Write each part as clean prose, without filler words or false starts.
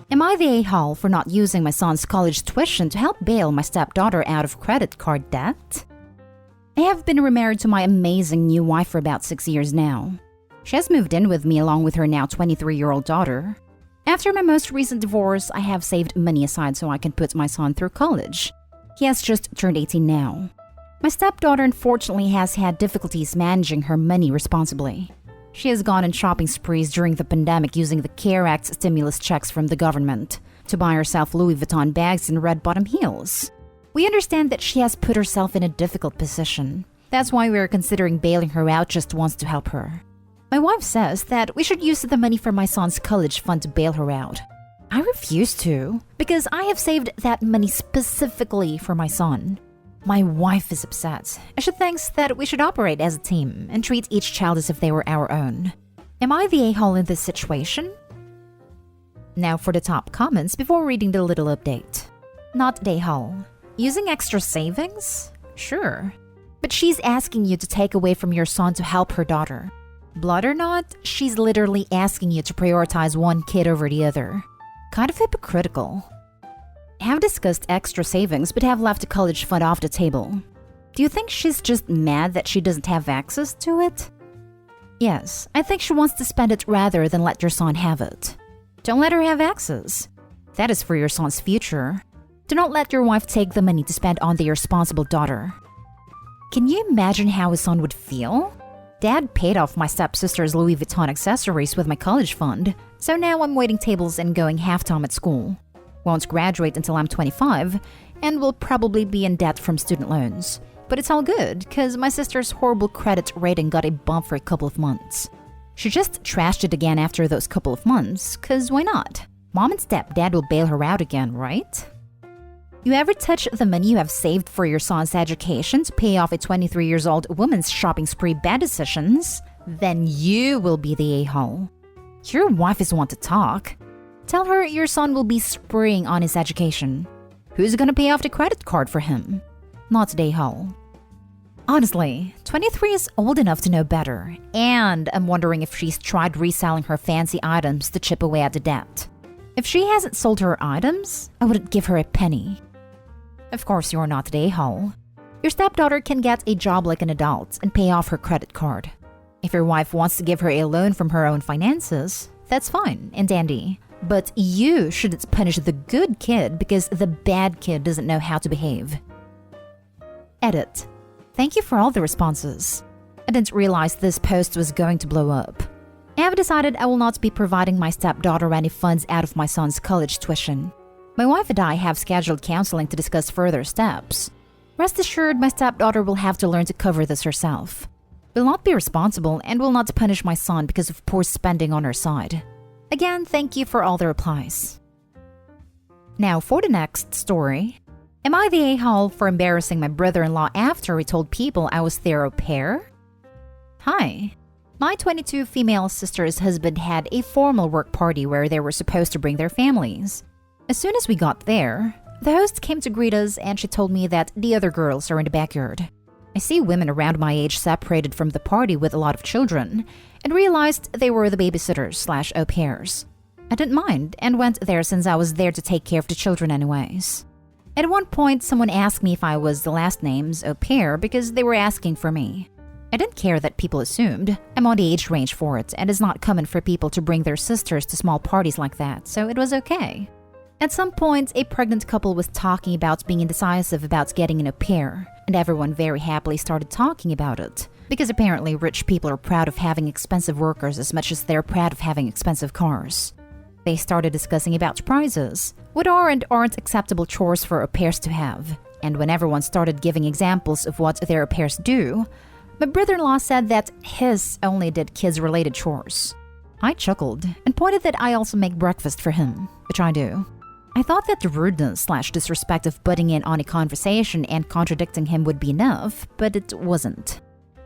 Am I the a-hole for not using my son's college tuition to help bail my stepdaughter out of credit card debt? I have been remarried to my amazing new wife for about 6 years now. She has moved in with me along with her now 23-year-old daughter. After my most recent divorce, I have saved money aside so I can put my son through college. He has just turned 18 now. My stepdaughter unfortunately has had difficulties managing her money responsibly. She has gone on shopping sprees during the pandemic using the C.A.R.E. Act stimulus checks from the government to buy herself Louis Vuitton bags and red-bottom heels. We understand that she has put herself in a difficult position. That's why we are considering bailing her out just once to help her. My wife says that we should use the money for my son's college fund to bail her out. I refuse to, because I have saved that money specifically for my son. My wife is upset, as she thinks that we should operate as a team and treat each child as if they were our own. Am I the a-hole in this situation? Now for the top comments before reading the little update. Not the a-hole. Using extra savings? Sure. But she's asking you to take away from your son to help her daughter. Blood or not, she's literally asking you to prioritize one kid over the other. Kind of hypocritical. Have discussed extra savings but have left the college fund off the table. Do you think she's just mad that she doesn't have access to it? Yes, I think she wants to spend it rather than let your son have it. Don't let her have access. That is for your son's future. Do not let your wife take the money to spend on the irresponsible daughter. Can you imagine how his son would feel? Dad paid off my stepsister's Louis Vuitton accessories with my college fund, so now I'm waiting tables and going half-time at school. Won't graduate until I'm 25, and will probably be in debt from student loans. But it's all good, because my sister's horrible credit rating got a bump for a couple of months. She just trashed it again after those couple of months, because why not? Mom and stepdad will bail her out again, right? You ever touch the money you have saved for your son's education to pay off a 23-year-old woman's shopping spree bad decisions? Then you will be the a-hole. Your wife is one to talk. Tell her your son will be spreeing on his education. Who's gonna pay off the credit card for him? Not the a-hole. Honestly, 23 is old enough to know better, and I'm wondering if she's tried reselling her fancy items to chip away at the debt. If she hasn't sold her items, I wouldn't give her a penny. Of course, you're not the a-hole. Your stepdaughter can get a job like an adult and pay off her credit card. If your wife wants to give her a loan from her own finances, that's fine and dandy. But you shouldn't punish the good kid because the bad kid doesn't know how to behave. Edit. Thank you for all the responses. I didn't realize this post was going to blow up. I have decided I will not be providing my stepdaughter any funds out of my son's college tuition. My wife and I have scheduled counseling to discuss further steps. Rest assured, my stepdaughter will have to learn to cover this herself. Will not be responsible and will not punish my son because of poor spending on her side. Again, thank you for all the replies. Now for the next story. Am I the a-hole for embarrassing my brother-in-law after he told people I was their au pair? Hi. My 22 female sister's husband had a formal work party where they were supposed to bring their families. As soon as we got there, the host came to greet us and she told me that the other girls are in the backyard. I see women around my age separated from the party with a lot of children and realized they were the babysitters/au pairs. I didn't mind and went there since I was there to take care of the children anyways. At one point, someone asked me if I was the last name's au pair because they were asking for me. I didn't care that people assumed. I'm on the age range for it, and it's not common for people to bring their sisters to small parties like that, so it was okay. At some point, a pregnant couple was talking about being indecisive about getting an au pair, and everyone very happily started talking about it, because apparently rich people are proud of having expensive workers as much as they're proud of having expensive cars. They started discussing about prizes, what are and aren't acceptable chores for au pairs to have, and when everyone started giving examples of what their au pairs do, my brother-in-law said that his only did kids-related chores. I chuckled and pointed that I also make breakfast for him, which I do. I thought that the rudeness/disrespect of butting in on a conversation and contradicting him would be enough, but it wasn't.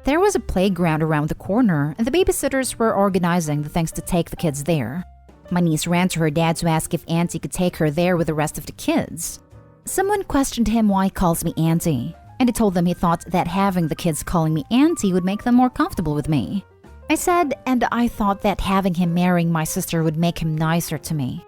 There was a playground around the corner, and the babysitters were organizing the things to take the kids there. My niece ran to her dad to ask if Auntie could take her there with the rest of the kids. Someone questioned him why he calls me Auntie, and he told them he thought that having the kids calling me Auntie would make them more comfortable with me. I said, and I thought that having him marrying my sister would make him nicer to me.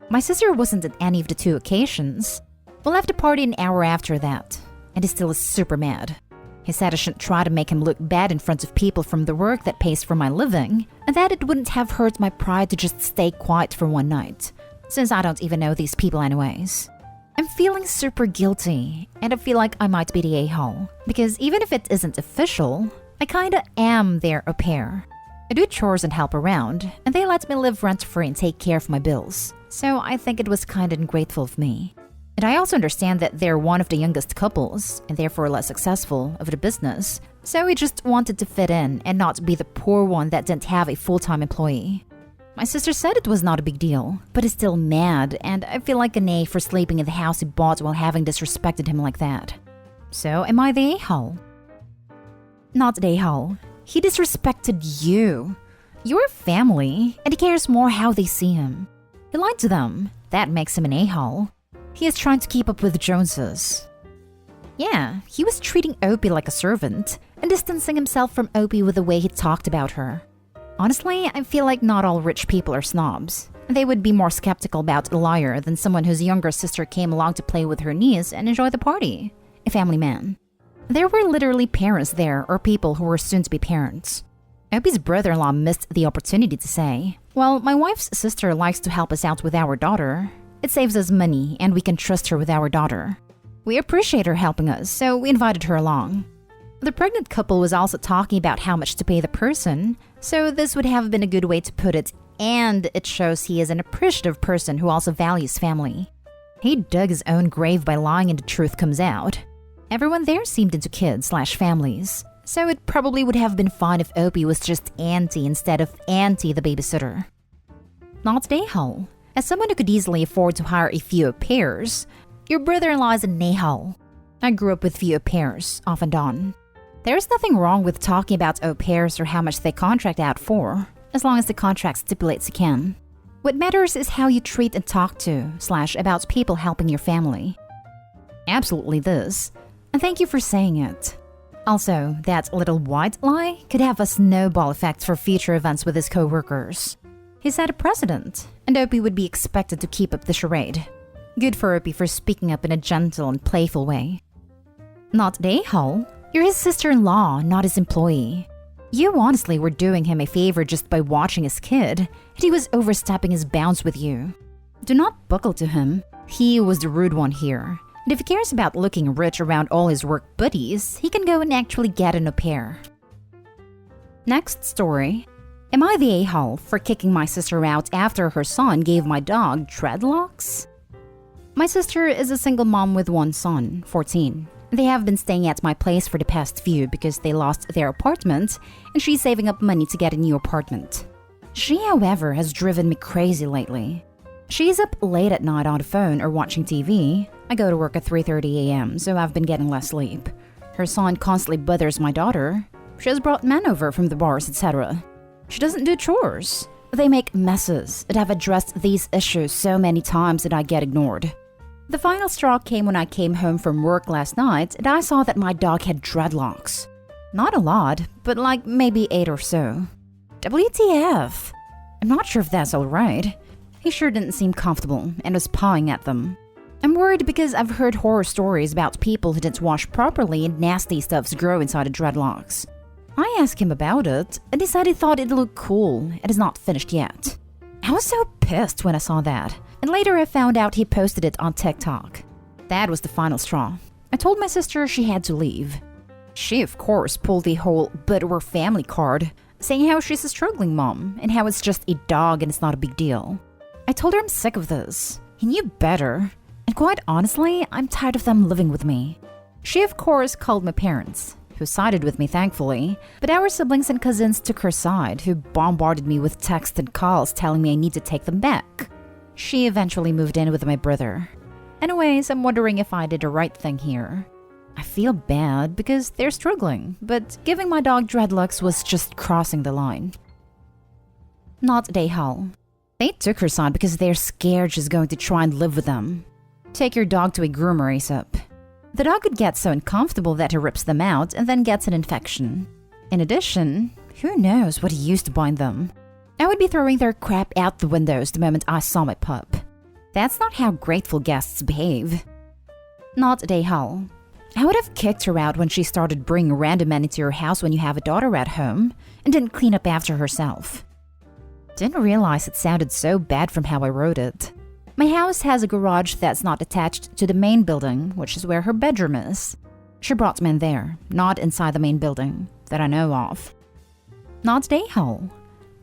My sister wasn't at any of the two occasions. We left the party an hour after that, and he still is super mad. He said I shouldn't try to make him look bad in front of people from the work that pays for my living, and that it wouldn't have hurt my pride to just stay quiet for one night, since I don't even know these people anyways. I'm feeling super guilty, and I feel like I might be the a-hole, because even if it isn't official, I kinda am their au pair. I do chores and help around, and they let me live rent-free and take care of my bills, so I think it was kinda ungrateful of me. And I also understand that they're one of the youngest couples, and therefore less successful, of the business, so we just wanted to fit in and not be the poor one that didn't have a full-time employee. My sister said it was not a big deal, but is still mad, and I feel like an A for sleeping in the house he bought while having disrespected him like that. So, am I the a-hole? Not the a-hole. He disrespected you. Your family, and he cares more how they see him. He lied to them. That makes him an a-hole. He is trying to keep up with the Joneses. Yeah, he was treating Opie like a servant, and distancing himself from Opie with the way he talked about her. Honestly, I feel like not all rich people are snobs. They would be more skeptical about a liar than someone whose younger sister came along to play with her niece and enjoy the party. A family man. There were literally parents there, or people who were soon to be parents. Opie's brother-in-law missed the opportunity to say, "Well, my wife's sister likes to help us out with our daughter. It saves us money, and we can trust her with our daughter. We appreciate her helping us, so we invited her along." The pregnant couple was also talking about how much to pay the person, so this would have been a good way to put it, and it shows he is an appreciative person who also values family. He dug his own grave by lying and the truth comes out. Everyone there seemed into kids/families, so it probably would have been fine if Opie was just Auntie instead of Auntie the babysitter. Not the a-hole. As someone who could easily afford to hire a few au pairs, your brother-in-law is an a-hole. I grew up with few au pairs, off and on. There's nothing wrong with talking about au pairs or how much they contract out for, as long as the contract stipulates you can. What matters is how you treat and talk to/about people helping your family. Absolutely this. And thank you for saying it. Also, that little white lie could have a snowball effect for future events with his co-workers. He set a precedent, and Opie would be expected to keep up the charade. Good for Opie for speaking up in a gentle and playful way. Not the a-hole. You're his sister-in-law, not his employee. You honestly were doing him a favor just by watching his kid, and he was overstepping his bounds with you. Do not buckle to him. He was the rude one here. And if he cares about looking rich around all his work buddies, he can go and actually get an au pair. Next story. Am I the a-hole for kicking my sister out after her son gave my dog dreadlocks? My sister is a single mom with one son, 14. They have been staying at my place for the past few because they lost their apartment, and she's saving up money to get a new apartment. She, however, has driven me crazy lately. She's up late at night on the phone or watching TV. I go to work at 3:30 a.m., so I've been getting less sleep. Her son constantly bothers my daughter. She has brought men over from the bars, etc. She doesn't do chores. They make messes, and I've addressed these issues so many times that I get ignored. The final straw came when I came home from work last night and I saw that my dog had dreadlocks. Not a lot, but like maybe 8 or so. WTF? I'm not sure if that's alright. He sure didn't seem comfortable and was pawing at them. I'm worried because I've heard horror stories about people who didn't wash properly and nasty stuffs grow inside the dreadlocks. I asked him about it and he said he thought it looked cool and is not finished yet. I was so pissed when I saw that. And later I found out he posted it on TikTok. That was the final straw. I told my sister she had to leave. She, of course, pulled the whole "but we're family" card, saying how she's a struggling mom and how it's just a dog and it's not a big deal. I told her I'm sick of this. He knew better. And quite honestly, I'm tired of them living with me. She, of course, called my parents, who sided with me thankfully, but our siblings and cousins took her side, who bombarded me with texts and calls telling me I need to take them back. She eventually moved in with my brother. Anyways, I'm wondering if I did the right thing here. I feel bad because they're struggling, but giving my dog dreadlocks was just crossing the line. Not the a-hole. They took her side because they're scared she's going to try and live with them. Take your dog to a groomer ASAP. The dog could get so uncomfortable that he rips them out and then gets an infection. In addition, who knows what he used to bind them. I would be throwing their crap out the windows the moment I saw my pup. That's not how grateful guests behave. Not day Hall. I would have kicked her out when she started bringing random men into your house when you have a daughter at home and didn't clean up after herself. Didn't realize it sounded so bad from how I wrote it. My house has a garage that's not attached to the main building, which is where her bedroom is. She brought men there, not inside the main building, that I know of. Not day Hall.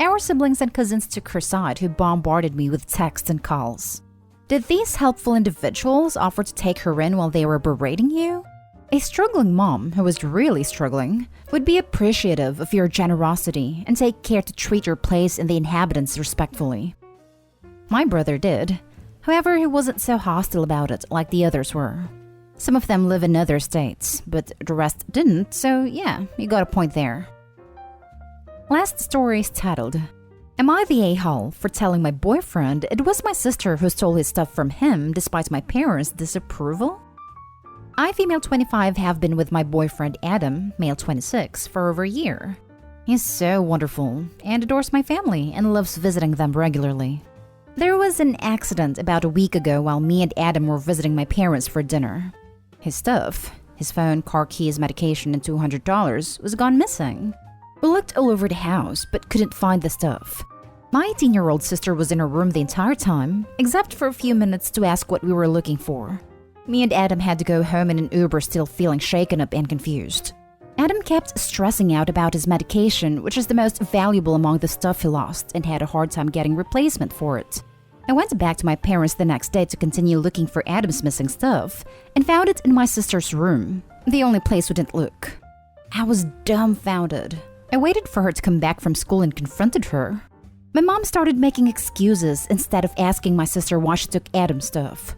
Our siblings and cousins took her side who bombarded me with texts and calls. Did these helpful individuals offer to take her in while they were berating you? A struggling mom, who was really struggling, would be appreciative of your generosity and take care to treat your place and the inhabitants respectfully. My brother did. However, he wasn't so hostile about it like the others were. Some of them live in other states, but the rest didn't, so yeah, you got a point there. Last story is titled, Am I the a-hole for telling my boyfriend it was my sister who stole his stuff from him despite my parents' disapproval? I, female 25, have been with my boyfriend Adam, male 26, for over a year. He's so wonderful and adores my family and loves visiting them regularly. There was an accident about a week ago while me and Adam were visiting my parents for dinner. His stuff, his phone, car keys, medication, and $200 was gone missing. We looked all over the house but couldn't find the stuff. My 18-year-old sister was in her room the entire time, except for a few minutes to ask what we were looking for. Me and Adam had to go home in an Uber still feeling shaken up and confused. Adam kept stressing out about his medication, which is the most valuable among the stuff he lost, and had a hard time getting replacement for it. I went back to my parents the next day to continue looking for Adam's missing stuff, and found it in my sister's room, the only place we didn't look. I was dumbfounded. I waited for her to come back from school and confronted her. My mom started making excuses instead of asking my sister why she took Adam's stuff.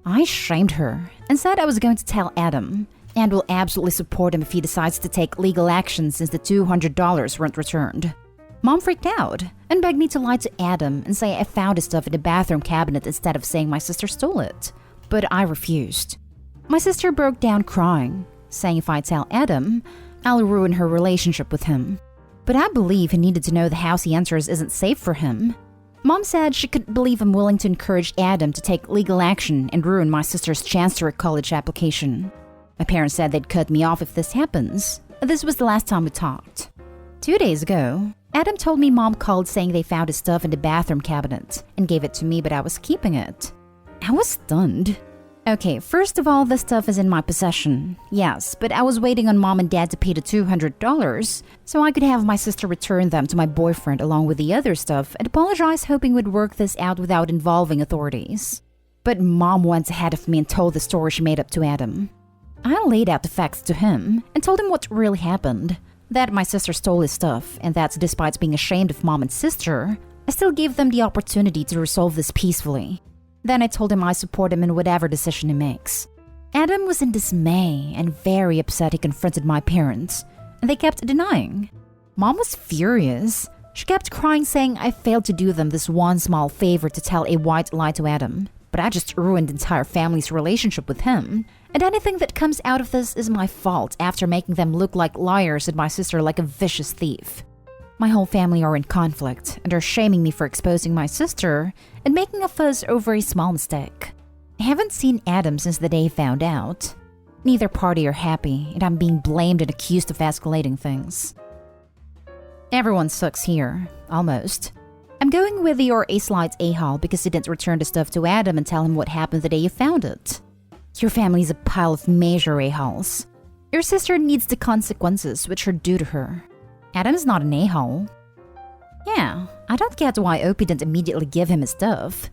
I shamed her and said I was going to tell Adam and will absolutely support him if he decides to take legal action since the $200 weren't returned. Mom freaked out and begged me to lie to Adam and say I found his stuff in the bathroom cabinet instead of saying my sister stole it. But I refused. My sister broke down crying, saying if I tell Adam, I'll ruin her relationship with him. But I believe he needed to know the house he enters isn't safe for him. Mom said she couldn't believe I'm willing to encourage Adam to take legal action and ruin my sister's chance to her college application. My parents said they'd cut me off if this happens. This was the last time we talked. 2 days ago, Adam told me Mom called saying they found his stuff in the bathroom cabinet and gave it to me, but I was keeping it. I was stunned. Okay, first of all, the stuff is in my possession. Yes, but I was waiting on Mom and Dad to pay the $200 so I could have my sister return them to my boyfriend along with the other stuff and apologize, hoping we'd work this out without involving authorities. But Mom went ahead of me and told the story she made up to Adam. I laid out the facts to him and told him what really happened. That my sister stole his stuff, and that despite being ashamed of Mom and sister, I still gave them the opportunity to resolve this peacefully. Then I told him I support him in whatever decision he makes. Adam was in dismay and very upset he confronted my parents, and they kept denying. Mom was furious. She kept crying, saying I failed to do them this one small favor to tell a white lie to Adam, but I just ruined the entire family's relationship with him, and anything that comes out of this is my fault after making them look like liars and my sister like a vicious thief. My whole family are in conflict and are shaming me for exposing my sister and making a fuss over a small mistake. I haven't seen Adam since the day he found out. Neither party are happy, and I'm being blamed and accused of escalating things. Everyone sucks here, almost. I'm going with your a slight a-hole because you didn't return the stuff to Adam and tell him what happened the day you found it. Your family's a pile of major a-holes. Your sister needs the consequences which are due to her. Adam's not an a-hole. Yeah, I don't get why Opie didn't immediately give him his stuff.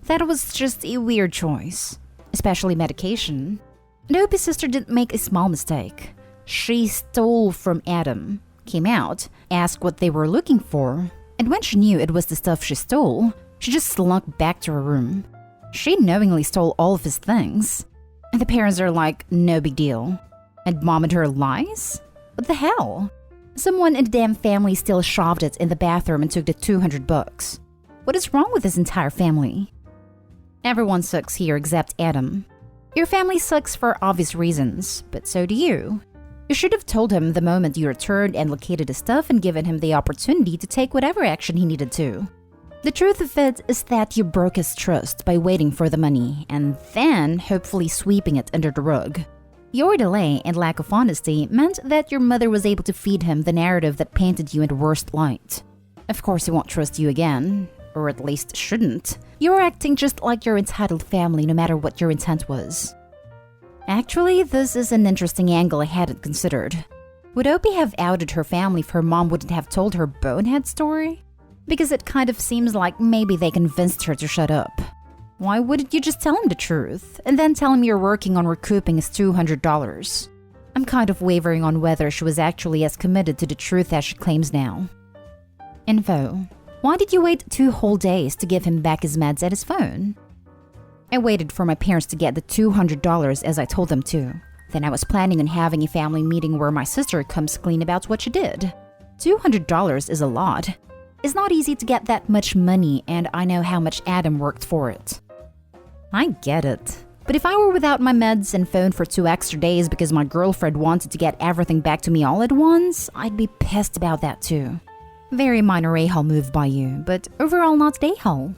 That was just a weird choice, especially medication. And Opie's sister didn't make a small mistake. She stole from Adam, came out, asked what they were looking for, and when she knew it was the stuff she stole, she just slunk back to her room. She knowingly stole all of his things. And the parents are like, no big deal. And Mom and her lies? What the hell? Someone in the damn family still shoved it in the bathroom and took the $200. What is wrong with this entire family? Everyone sucks here except Adam. Your family sucks for obvious reasons, but so do you. You should have told him the moment you returned and located his stuff and given him the opportunity to take whatever action he needed to. The truth of it is that you broke his trust by waiting for the money and then hopefully sweeping it under the rug. Your delay and lack of honesty meant that your mother was able to feed him the narrative that painted you in the worst light. Of course, he won't trust you again, or at least shouldn't. You're acting just like your entitled family no matter what your intent was. Actually, this is an interesting angle I hadn't considered. Would Opie have outed her family if her mom wouldn't have told her bonehead story? Because it kind of seems like maybe they convinced her to shut up. Why wouldn't you just tell him the truth, and then tell him you're working on recouping his $200? I'm kind of wavering on whether she was actually as committed to the truth as she claims now. Info. Why did you wait 2 whole days to give him back his meds and his phone? I waited for my parents to get the $200 as I told them to. Then I was planning on having a family meeting where my sister comes clean about what she did. $200 is a lot. It's not easy to get that much money, and I know how much Adam worked for it. I get it. But if I were without my meds and phone for 2 extra days because my girlfriend wanted to get everything back to me all at once, I'd be pissed about that too. Very minor a-hole move by you, but overall not a-hole.